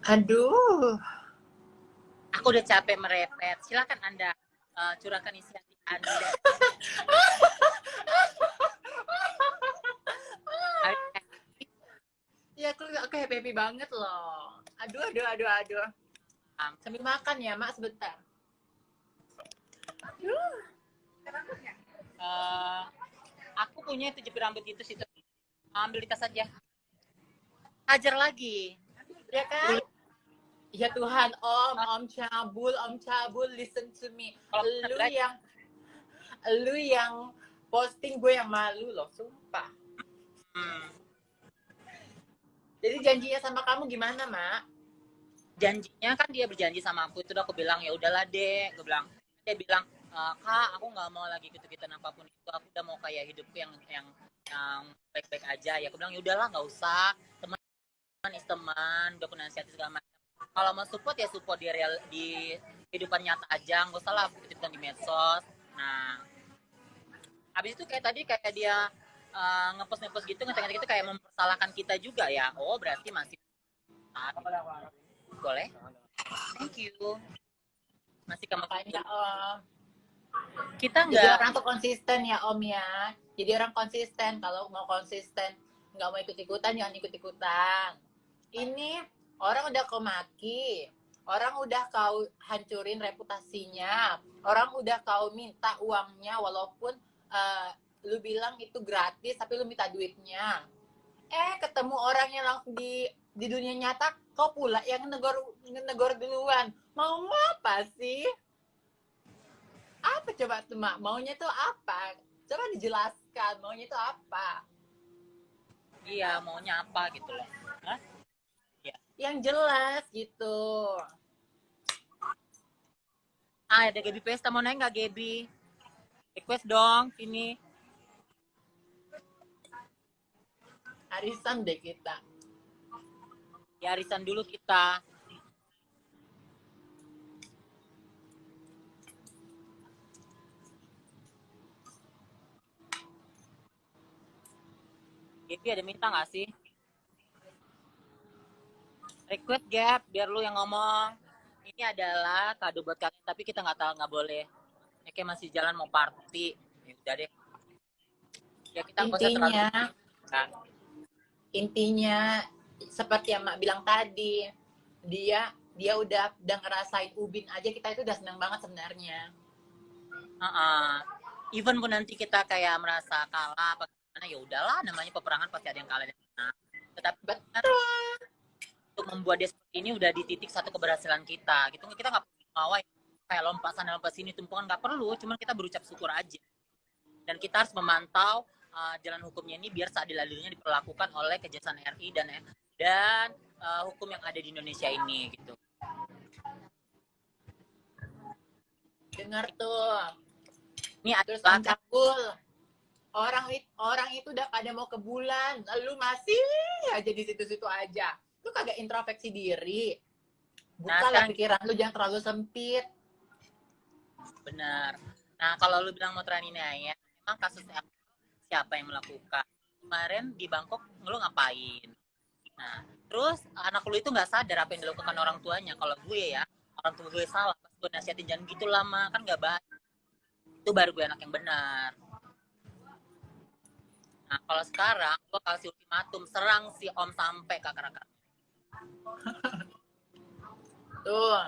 Aduh, Aku udah capek merepet. Silakan Anda curahkan isi hati Anda. ya aku happy banget loh. Aduh. Sambil makan ya, Mak, sebentar. Aku punya itu jepit rambut itu situ. Ambil di tas aja. Ajar lagi. Ya kan? Ya Tuhan, Om Cabul, listen to me. Lu yang posting, gue yang malu loh, sumpah. Jadi janjinya sama kamu gimana, Mak? Janjinya kan dia berjanji sama aku, itu udah aku bilang ya udahlah deh, gue bilang. Dia bilang, Kak, aku nggak mau lagi gitu-gituan apapun itu, aku udah mau kayak hidupku yang baik-baik aja. Ya aku bilang ya udahlah nggak usah, teman is teman, udah aku nasihati segala macam. Kalau mau support ya support di kehidupan nyata aja, nggak usah lah gitu di medsos. Nah, habis itu kayak tadi kayak dia ngepost gitu, ngetek gitu kayak mempersalahkan kita juga ya. Oh berarti masih boleh. Thank you. Masih Makanya kita jadi nggak. orang tuh konsisten ya, Om ya. Jadi orang konsisten, kalau mau konsisten nggak mau ikut-ikutan, jangan ikut-ikutan. Ini orang udah kau maki, orang udah kau hancurin reputasinya, orang udah kau minta uangnya walaupun lu bilang itu gratis tapi lu minta duitnya. Ketemu orangnya langsung di dunia nyata, kau pula yang negor duluan. Mau apa sih? Apa coba tuh, Mak? Maunya tuh apa? Coba dijelaskan, maunya tuh apa? Iya maunya apa gitu loh. Hah? Ya. Yang jelas gitu. Ada Gaby Pesta, mau naik nggak Gaby? Request dong sini. Arisan deh kita. Ya arisan dulu kita. Gaby ada minta nggak sih? Request Gap, biar lu yang ngomong. Ini adalah kado buat kalian, tapi kita nggak boleh. Ya kayak masih jalan mau party. Ya udah deh. Ya kita nggak usah terlalu. Kan? Intinya seperti yang Mak bilang tadi, dia udah ngerasain Ubin aja, kita itu udah senang banget sebenarnya. Even pun nanti kita kayak merasa kalah apa gimana, ya udahlah, namanya peperangan pasti ada yang kalah dan menang. Tetapi untuk membuat dia seperti ini udah di titik satu keberhasilan kita gitu. Kita nggak perlu mawai kayak lompat sana lompat sini tumpukan, nggak perlu, cuman kita berucap syukur aja. Dan kita harus memantau jalan hukumnya ini biar seadil-adilnya diperlakukan oleh Kejaksaan RI dan hukum yang ada di Indonesia ini gitu. Dengar tuh. Ini terus Cabul, orang itu udah pada mau ke bulan, lalu masih aja di situ-situ aja. Lu kagak introspeksi diri. Bukalah pikiran lu, jangan terlalu sempit. Benar. Nah, kalau lu bilang mau teraniaya, emang kasusnya siapa yang melakukan? Kemarin di Bangkok lu ngapain? Nah, terus anak lu itu nggak sadar apa yang dilakukan orang tuanya. Kalau gue ya, orang tua gue salah, pas gue nasihatin jangan gitu lama, kan nggak baik. Itu baru gue anak yang benar. Nah, kalau sekarang gue kasih ultimatum, serang si Om sampai ke akar-akar. Tuh.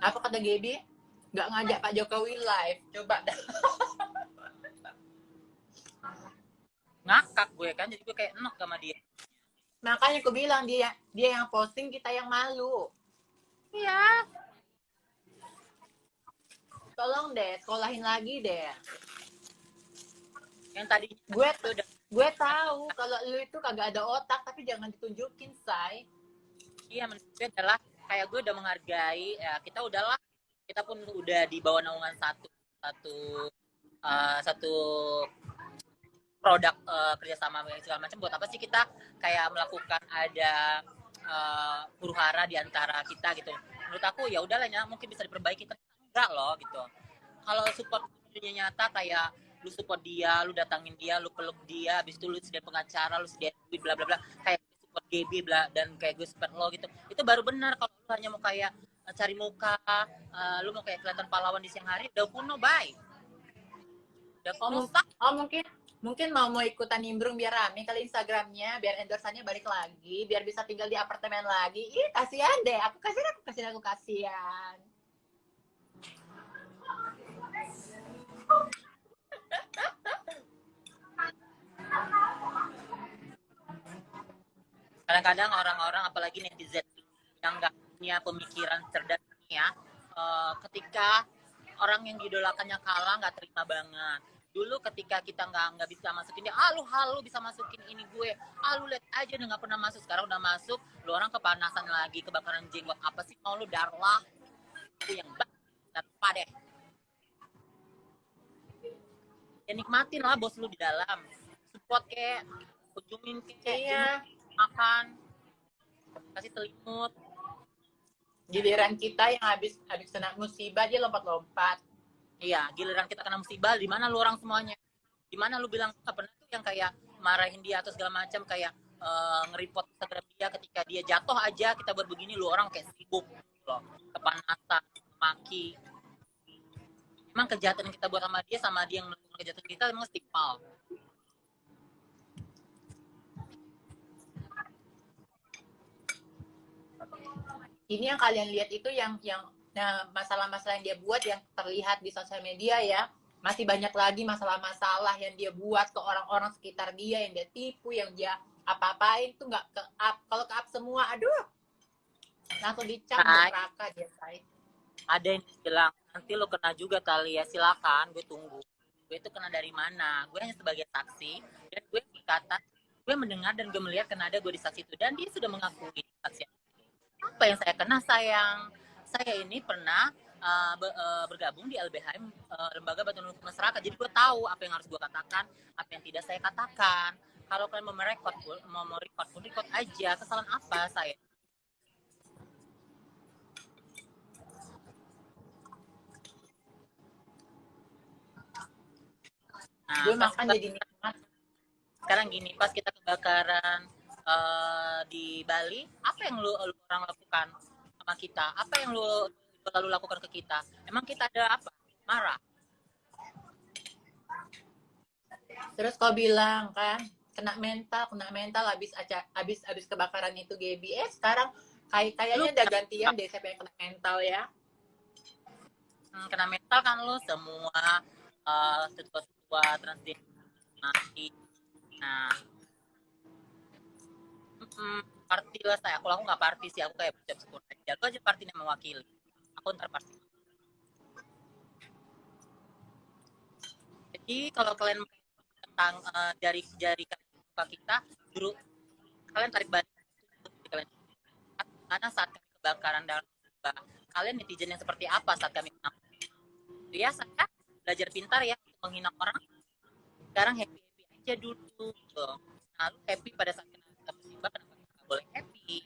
Apa kata Gaby? Nggak ngajak Pak Jokowi live. Coba dah. Ngakak gue kan, jadi gue kayak enak sama dia. Makanya aku bilang dia yang posting, kita yang malu. Iya. Tolong deh, sekolahin lagi deh. Yang tadi gue tahu kalau lu itu kagak ada otak, tapi jangan ditunjukin, say. Iya, menurut gue adalah kayak gue udah menghargai ya, kita pun udah di bawah naungan satu produk kerjasama segala macam. Buat apa sih kita kayak melakukan ada huru hara di antara kita gitu. Menurut aku ya udahlah ya, mungkin bisa diperbaiki, tapi enggak loh gitu. Kalau support dunia nyata kayak lu support dia, lu datangin dia, lu peluk dia, habis itu lu sedia pengacara, lu sedia duit bla bla bla, kayak support GB dan kayak gue support lo gitu, itu baru benar. Kalau lu hanya mau kayak cari muka, lu mau kayak kelihatan pahlawan di siang hari, udah kuno, bye. Udah Oh, kuno, sak. mungkin mau ikutan nimbrung biar rame kali Instagramnya, biar endorsannya balik lagi, biar bisa tinggal di apartemen lagi. Ih, kasihan deh. Aku kasihan. Kadang-kadang orang-orang apalagi netizen yang nggak punya pemikiran cerdas ya, ketika orang yang diidolakannya kalah nggak terima banget. Dulu ketika kita nggak bisa masukin dia, lu bisa masukin ini gue, lu lihat aja udah nggak pernah masuk, sekarang udah masuk, lu orang kepanasan lagi, kebakaran jenggot, apa sih mau lu darlah, aku yang apa deh. Ya nikmatin lah bos lu di dalam, support kayak, kunjungin kayak, Iya. makan, kasih selimut. Giliran kita yang habis kena musibah dia lompat-lompat. Iya, giliran kita kena musibah, di mana lu orang semuanya? Di mana lu bilang pernah tuh yang kayak marahin dia atau segala macam, kayak nge-report Instagram dia ketika dia jatuh aja, kita buat begini, lu orang kayak sibuk loh, kepanasan, maki. Emang kejahatan yang kita buat sama dia yang melakukan kejahatan kita emang setimpal. Ini yang kalian lihat itu yang nah, masalah-masalah yang dia buat yang terlihat di sosial media ya. Masih banyak lagi masalah-masalah yang dia buat ke orang-orang sekitar dia, yang dia tipu, yang dia apa-apain tuh nggak ke up. Kalau ke up semua, aduh, langsung dicap neraka dia, say. Ada yang bilang nanti lo kena juga kali ya, silakan, gue tunggu. Gue itu kena dari mana? Gue hanya sebagai saksi dan gue berkata, gue mendengar dan gue melihat kena ada gue di saksi itu, dan dia sudah mengakui saksi. Apa yang saya kena, sayang? Saya ini pernah bergabung di LBHM, Lembaga Bantuan Hukum Masyarakat. Jadi gue tahu apa yang harus gue katakan, apa yang tidak saya katakan. Kalau kalian mau merekod, mau record pun record aja. Kesalahan apa saya? Nah, Gue makan jadi nikmat. Sekarang gini, pas kita kebakaran di Bali, apa yang lu orang lakukan sama kita? Apa yang lu lalu lakukan ke kita? Emang kita ada apa? Marah. Terus kau bilang kan kena mental habis kebakaran itu Gaby. Sekarang kayaknya udah gantian deh siapa yang kena mental ya. Kena mental kan lu semua tetua transgender mati. Nah, party lah saya. Aku nggak party sih, aku kayak bercap syukur aja. Aku aja party yang mewakili. Aku ntar party. Jadi kalau kalian tentang jari muka kita, dulu kalian tarik balik kalian. Karena saat kami kebakaran dalam kalian netizen yang seperti apa saat kami menang? Ya saya belajar pintar ya untuk menghina orang. Sekarang happy aja dulu. Nah, lu happy pada saat kita musibah, kenapa kita nggak boleh happy?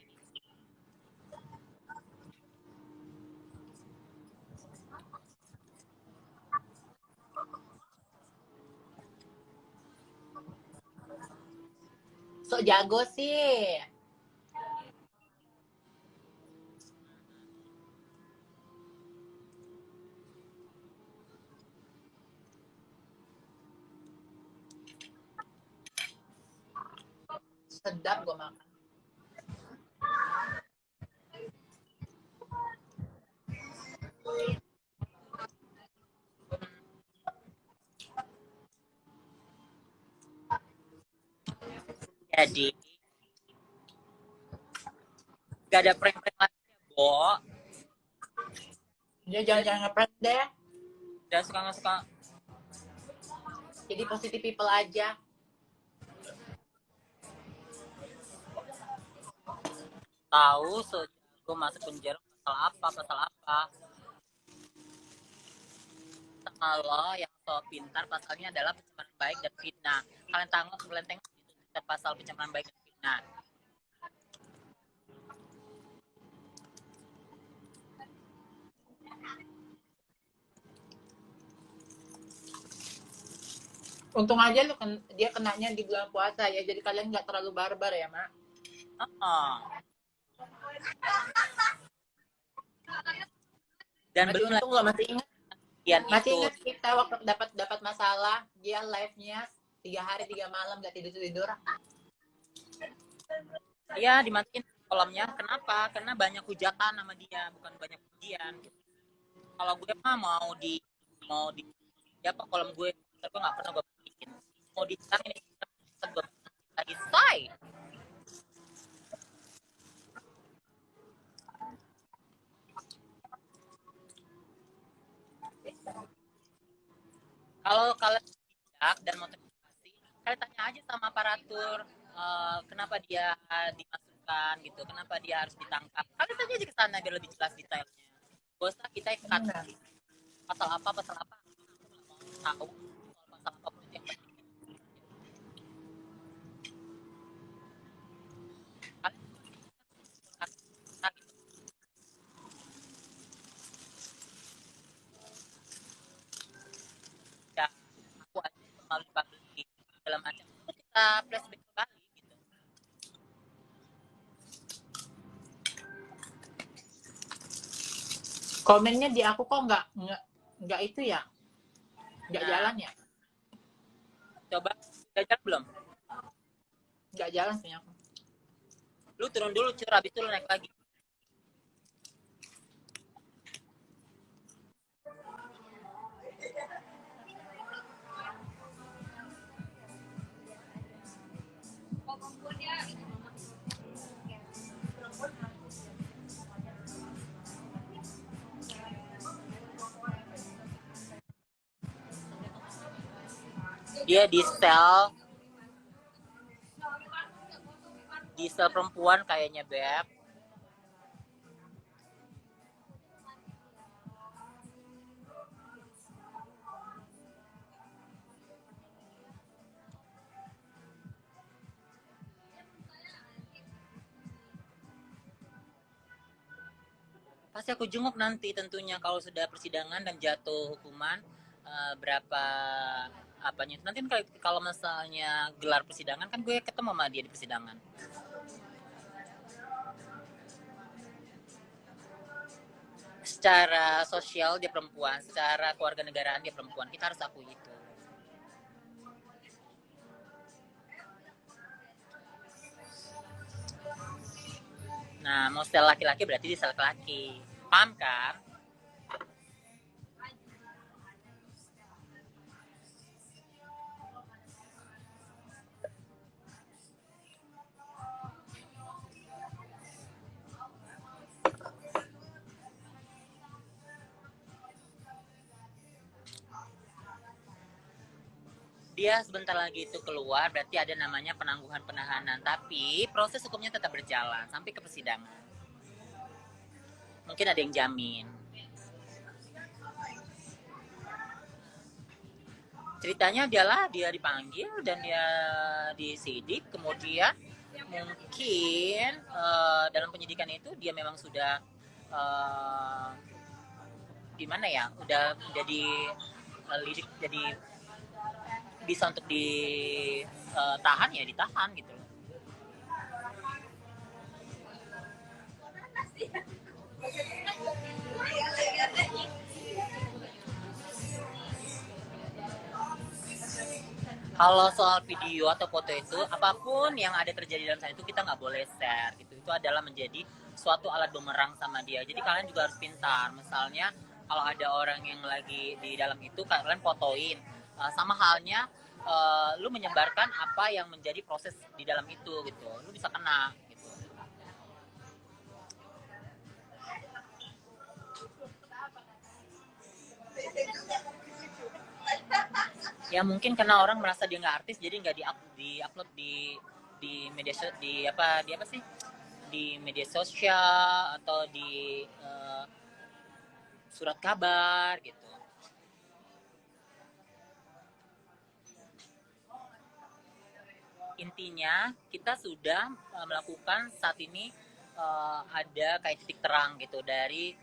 Sok jago sih. Sedap gue makan. Jadi gak ada prank-prank lagi ya, Bo. Dia jangan ngeprank deh. Udah suka Jadi positive people aja. tahu gue masuk penjara pasal apa. Kalau yang so pintar pasalnya adalah pencemaran baik dan fitnah. Kalian tengok itu pasal pencemaran baik dan fitnah. Untung aja dia kenanya di bulan puasa ya, jadi kalian nggak terlalu barbar ya, Mak. Oh. Dan Masih belum untung loh, masih ingat, lagi itu. kita waktu dapat masalah, dia live-nya 3 hari 3 malam gak tidur tidur. Iya, dimatiin kolomnya. Kenapa? Karena banyak hujatan sama dia, bukan banyak pujian. Kalau gue mah mau di siapa kolom gue, tapi gue nggak pernah gue bikin. Mau ditangin tetap gue lagi say. Kalau kalian bijak dan motivasi, kalian tanya aja sama aparatur kenapa dia dimasukkan gitu, kenapa dia harus ditangkap. Kalian tanya aja ke sana biar lebih jelas detailnya. Gak usah kita ikat pasal apa, pasal apa. Tahu soal pasal apapun itu yang penting. Ya, aku aja melalui publik segala macam. Terus kita flashback kembali gitu. Komennya di aku kok nggak itu ya, nggak Nah, jalan ya, coba belajar belum? nggak jalan punya aku. Lu turun dulu cur, habis itu lu naik lagi. Dia di sel perempuan kayaknya Beb. Pasti aku jenguk nanti tentunya kalau sudah persidangan dan jatuh hukuman berapa apanya. Nanti kalau misalnya gelar persidangan kan gue ketemu sama dia di persidangan. Secara sosial dia perempuan, secara keluarga negaraan dia perempuan. Kita harus akui itu. Nah, mau sel laki-laki berarti di sel laki. Paham kan? Dia sebentar lagi itu keluar, berarti ada namanya penangguhan penahanan. Tapi proses hukumnya tetap berjalan sampai ke persidangan. Mungkin ada yang jamin. Ceritanya dia dipanggil dan dia disidik, kemudian mungkin dalam penyidikan itu dia memang sudah gimana ya, udah jadi lidik, jadi bisa untuk ditahan ya ditahan gitu loh. Kalau soal video atau foto itu, apapun yang ada terjadi dalam sana itu kita nggak boleh share gitu. Itu adalah menjadi suatu alat bumerang sama dia. Jadi kalian juga harus pintar. Misalnya kalau ada orang yang lagi di dalam itu, kalian fotoin. Sama halnya lu menyebarkan apa yang menjadi proses di dalam itu gitu. Lu bisa kena gitu. Ya mungkin karena orang merasa dia nggak artis, jadi nggak di-upload di media di apa sih, di media sosial atau di surat kabar gitu. Intinya kita sudah melakukan saat ini ada kayak titik terang gitu dari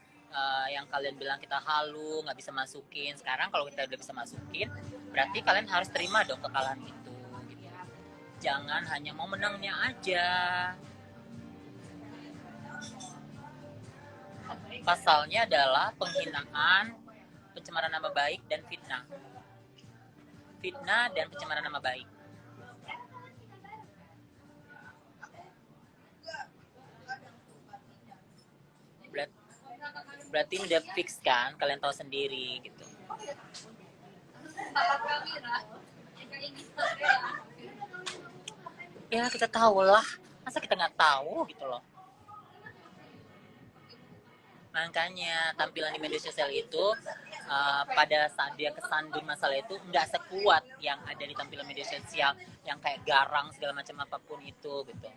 yang kalian bilang kita halu nggak bisa masukin. Sekarang kalau kita udah bisa masukin, berarti kalian harus terima dong kekalahan itu gitu. Jangan hanya mau menangnya aja. Pasalnya adalah penghinaan, pencemaran nama baik, dan fitnah. Fitnah dan pencemaran nama baik. Berarti udah fix kan, kalian tahu sendiri gitu. Ya kita tahu lah, masa kita nggak tahu gitu loh. Makanya tampilan di media sosial itu pada saat dia kesandung masalah itu nggak sekuat yang ada di tampilan media sosial yang kayak garang segala macam apapun itu gitu.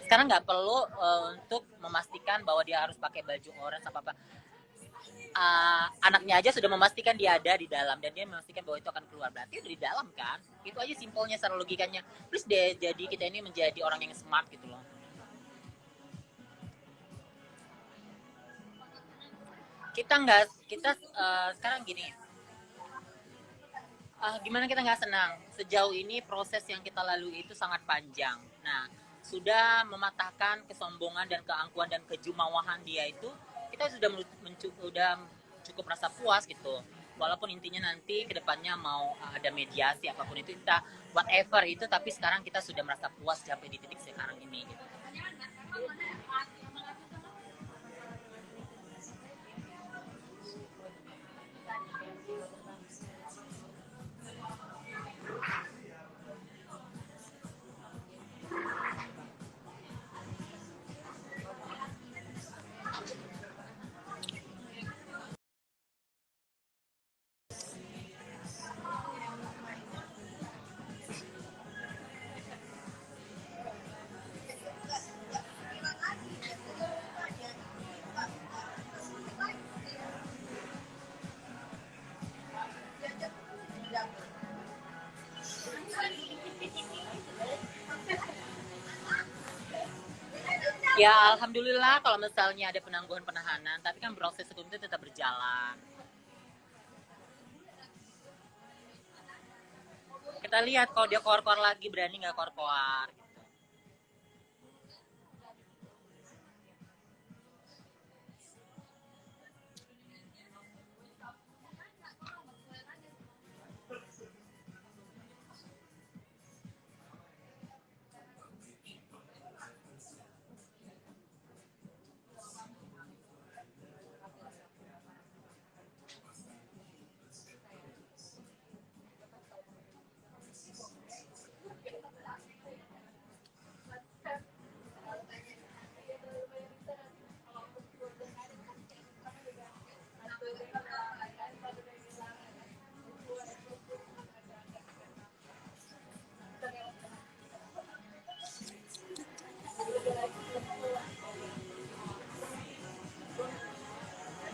Sekarang nggak perlu untuk memastikan bahwa dia harus pakai baju orange apa-apa. Anaknya aja sudah memastikan dia ada di dalam dan dia memastikan bahwa itu akan keluar, berarti udah di dalam kan. Itu aja simpelnya secara logikanya. Terus jadi kita ini menjadi orang yang smart gitu loh. Kita sekarang gini, gimana kita nggak senang sejauh ini proses yang kita lalui itu sangat panjang. Nah, sudah mematahkan kesombongan dan keangkuhan dan kejumawahan dia itu, kita sudah cukup merasa puas gitu. Walaupun intinya nanti kedepannya mau ada mediasi apapun itu, kita whatever itu, tapi sekarang kita sudah merasa puas sampai di titik sekarang ini gitu. Ya alhamdulillah kalau misalnya ada penangguhan penahanan, tapi kan proses hukum itu tetap berjalan. Kita lihat kalau dia koar-koar lagi, berani nggak koar-koar.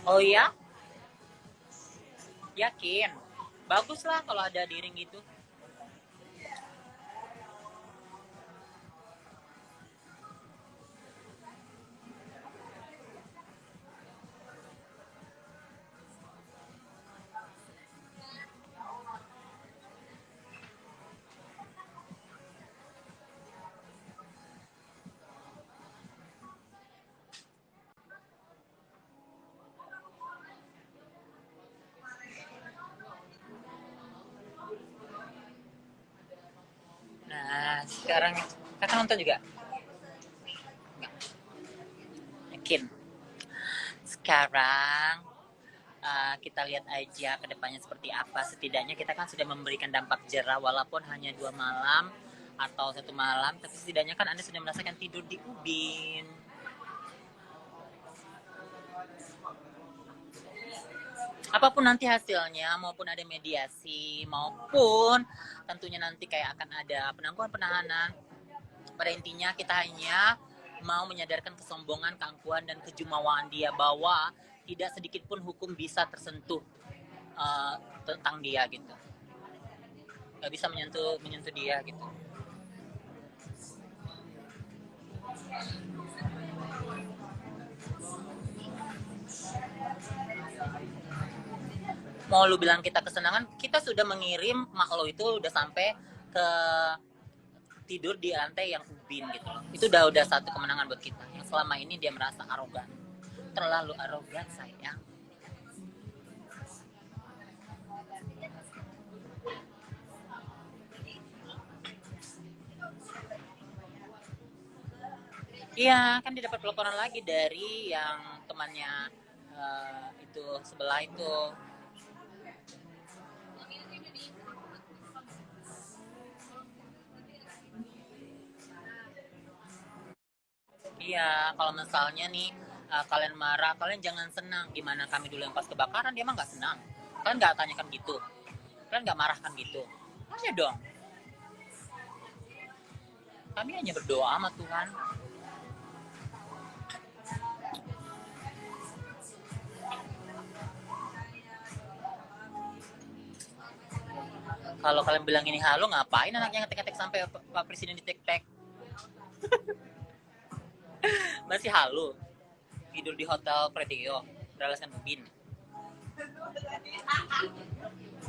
Oh iya? Yakin? Bagus lah kalau ada di ring gitu. Nah, sekarang kakak nonton juga? Yakin? Sekarang kita lihat aja ke depannya seperti apa. Setidaknya kita kan sudah memberikan dampak jera walaupun hanya 2 malam atau 1 malam, tapi setidaknya kan Anda sudah merasakan tidur di ubin. Apapun nanti hasilnya, maupun ada mediasi, maupun tentunya nanti kayak akan ada penangguhan penahanan, pada intinya kita hanya mau menyadarkan kesombongan, keangkuhan, dan kejumawaan dia bahwa tidak sedikit pun hukum bisa tersentuh tentang dia gitu. Gak bisa menyentuh dia gitu. Mau lu bilang kita kesenangan, kita sudah mengirim mak lo itu udah sampai ke tidur di lantai yang ubin gitu loh. Itu udah satu kemenangan buat kita. Yang selama ini dia merasa arogan, terlalu arogan sayang. Iya, kan dia dapat teleponan lagi dari yang temannya itu sebelah itu. Iya, kalau misalnya nih kalian marah, kalian jangan senang. Gimana kami dulu yang pas kebakaran, dia mah nggak senang. Kalian nggak tanyakan gitu, kalian nggak marahkan gitu. Tanya dong. Kami hanya berdoa sama Tuhan. Kalau kalian bilang ini halo, ngapain anaknya ngetek-ngetek sampai Pak Presiden ditek-tek? Masih halo. Tidur di hotel Pretio, beralaskan ubin.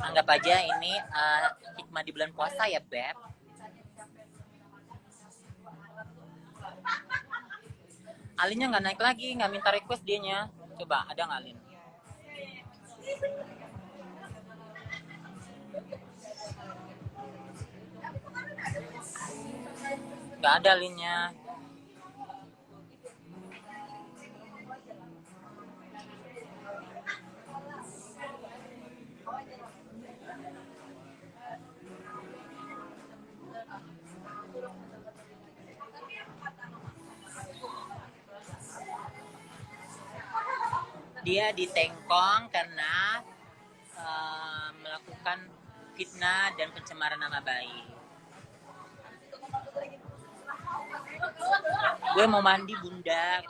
Anggap aja ini hikmah di bulan puasa ya, Beb. Alinnya nggak naik lagi, nggak minta request dianya. Coba, ada nggak Alin? Nggak ada Alinnya. Dia ditengkong karena melakukan fitnah dan pencemaran nama baik. Gue mau mandi bunda.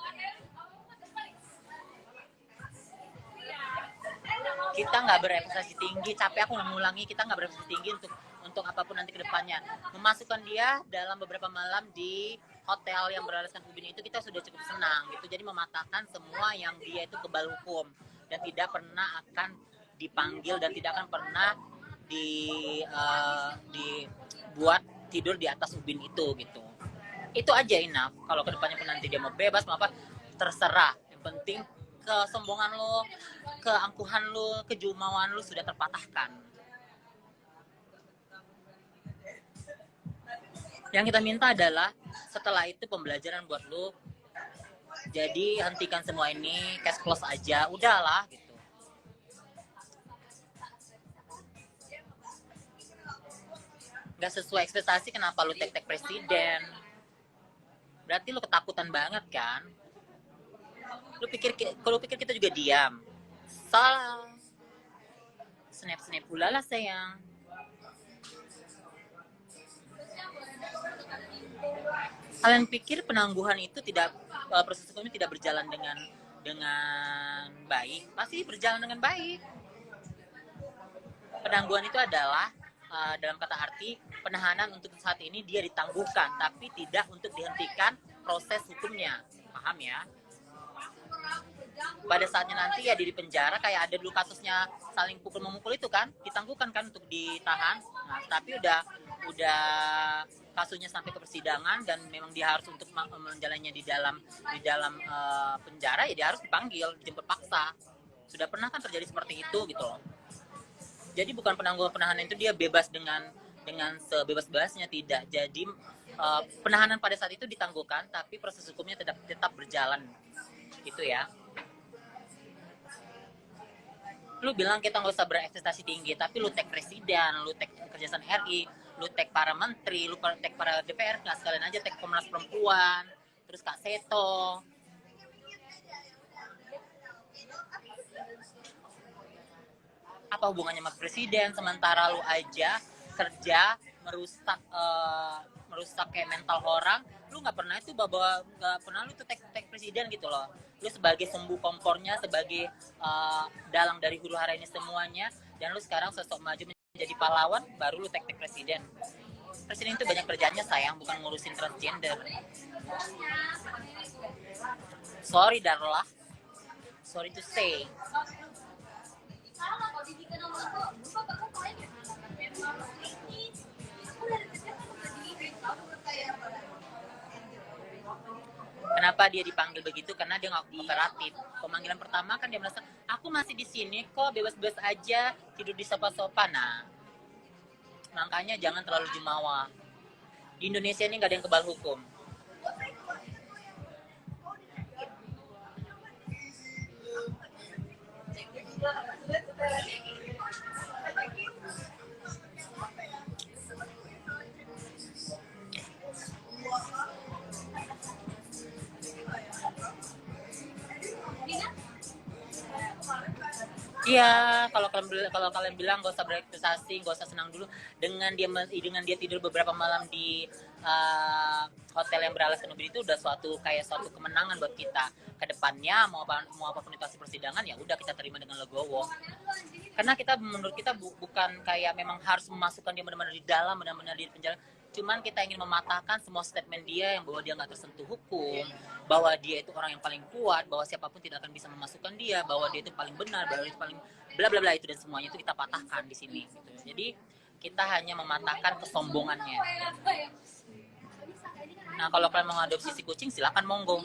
Kita nggak berepresentasi tinggi, capek aku mengulangi, kita nggak berepresentasi tinggi untuk apapun nanti kedepannya. Memasukkan dia dalam beberapa malam di hotel yang beralaskan ubin itu kita sudah cukup senang gitu. Jadi mematahkan semua yang dia itu kebal hukum dan tidak pernah akan dipanggil dan tidak akan pernah dibuat tidur di atas ubin itu gitu. Itu aja enough. Kalau kedepannya pun nanti dia mau bebas mau apa terserah. Yang penting kesombongan lo, keangkuhan lo, kejumauan lo sudah terpatahkan. Yang kita minta adalah setelah itu pembelajaran buat lo. Jadi hentikan semua ini, cash close aja, udahlah gitu. Gak sesuai ekspektasi, kenapa lo tek-tek presiden? Berarti lo ketakutan banget kan? Lu pikir kita juga diam? Salah. Snap pula lah sayang. Kalian pikir penangguhan itu tidak proses hukumnya tidak berjalan dengan baik? Pasti berjalan dengan baik. Penangguhan itu adalah dalam kata arti penahanan untuk saat ini dia ditangguhkan, tapi tidak untuk dihentikan proses hukumnya. Paham ya? Pada saatnya nanti ya di penjara kayak ada dulu kasusnya saling pukul memukul itu kan ditangguhkan kan untuk ditahan. Nah, tapi udah kasusnya sampai ke persidangan dan memang dia harus untuk menjalannya di dalam penjara ya dia harus dipanggil, dijemput paksa. Sudah pernah kan terjadi seperti itu gitu. Jadi bukan penangguhan penahanan itu dia bebas dengan sebebas-bebasnya, tidak. Jadi penahanan pada saat itu ditangguhkan tapi proses hukumnya tetap berjalan. Gitu ya. Lu bilang kita nggak usah berekspektasi tinggi, tapi lu tag presiden, lu tag kejaksaan RI, lu tag para menteri, lu tag para DPR, nggak sekalian aja tag Komnas Perempuan, terus Kak Seto. Apa hubungannya sama presiden? Sementara lu aja kerja merusak kayak mental orang, lu nggak pernah lu tuh tag presiden gitu loh. Lu sebagai sumbu kompornya, sebagai dalang dari huru hara ini semuanya, dan lu sekarang sosok maju menjadi pahlawan, baru lu tag presiden. Presiden itu banyak kerjaannya sayang, bukan ngurusin transgender. Sorry Darla, sorry to say. Kenapa dia dipanggil begitu? Karena dia nggak kooperatif. Pemanggilan pertama kan dia merasa, aku masih di sini kok, bebas-bebas aja, tidur di sofa-sofa. Nah, makanya jangan terlalu jumawa. Di Indonesia ini nggak ada yang kebal hukum. Iya, kalau kalian bilang gak usah berekspektasi, gak usah senang dulu dengan dia tidur beberapa malam di hotel yang beralaskan mobil itu udah suatu kemenangan buat kita. Kedepannya mau apapun itu hasil persidangan ya udah kita terima dengan legowo. Karena menurut kita bukan kayak memang harus memasukkan dia benar-benar di dalam, benar-benar di penjara. Cuman kita ingin mematahkan semua statement dia yang bahwa dia nggak tersentuh hukum, bahwa dia itu orang yang paling kuat, bahwa siapapun tidak akan bisa memasukkan dia, bahwa dia itu paling benar, bahwa dia itu paling bla bla bla itu, dan semuanya itu kita patahkan di sini. Gitu. Jadi kita hanya mematahkan kesombongannya. Nah kalau kalian mau adopsi si kucing silakan monggo.